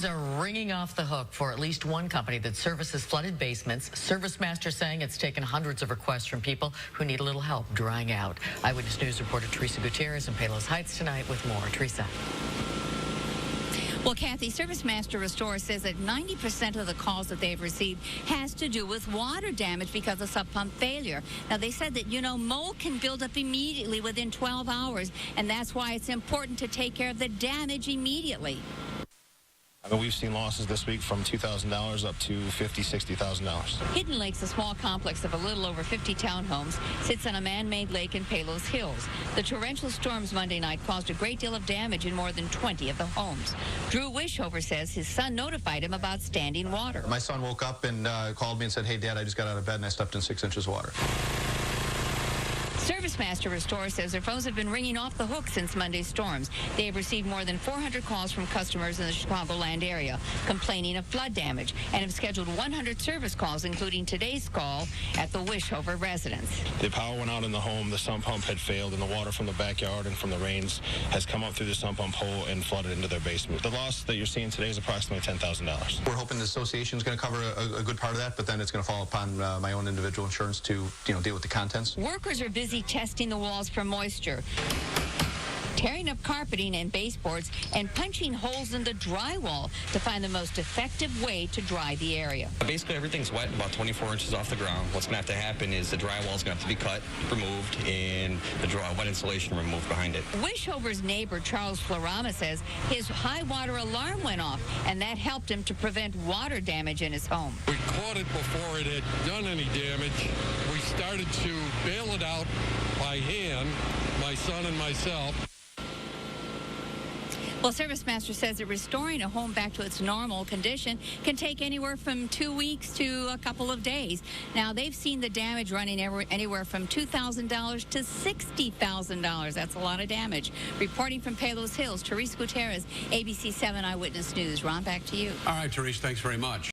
Phones are ringing off the hook for at least one company that services flooded basements. ServiceMaster saying it's taken hundreds of requests from people who need a little help drying out. Eyewitness News reporter Teresa Gutierrez in Palos Heights tonight with more. Teresa. Well, Kathy, ServiceMaster Restore says that 90% of the calls that they've received has to do with water damage because of sub pump failure. Now, they said that, mold can build up immediately within 12 hours, and that's why it's important to take care of the damage immediately. I mean, we've seen losses this week from $2,000 up to $50,000, $60,000. Hidden Lake's a small complex of a little over 50 townhomes, sits on a man-made lake in Palos Hills. The torrential storms Monday night caused a great deal of damage in more than 20 of the homes. Drew Wishover says his son notified him about standing water. My son woke up and called me and said, "Hey, Dad, I just got out of bed and I stepped in 6 inches of water." ServiceMaster Restore says their phones have been ringing off the hook since Monday's storms. They have received more than 400 calls from customers in the Chicagoland area complaining of flood damage and have scheduled 100 service calls, including today's call at the Wishover residence. The power went out in the home, the sump pump had failed, and the water from the backyard and from the rains has come up through the sump pump hole and flooded into their basement. The loss that you're seeing today is approximately $10,000. We're hoping the association is going to cover a good part of that, but then it's going to fall upon my own individual insurance to deal with the contents. Workers are busy testing the walls for moisture, tearing up carpeting and baseboards, and punching holes in the drywall to find the most effective way to dry the area. Basically, everything's wet, about 24 inches off the ground. What's going to have to happen is the drywall's going to have to be cut, removed, and the wet insulation removed behind it. Wishover's neighbor, Charles Florama, says his high water alarm went off, and that helped him to prevent water damage in his home. We caught it before it had done any damage. We started to bail it out by hand, my son and myself. Well, ServiceMaster says that restoring a home back to its normal condition can take anywhere from 2 weeks to a couple of days. Now, they've seen the damage running anywhere from $2,000 to $60,000. That's a lot of damage. Reporting from Palos Hills, Teresa Gutierrez, ABC 7 Eyewitness News. Ron, back to you. All right, Teresa, thanks very much.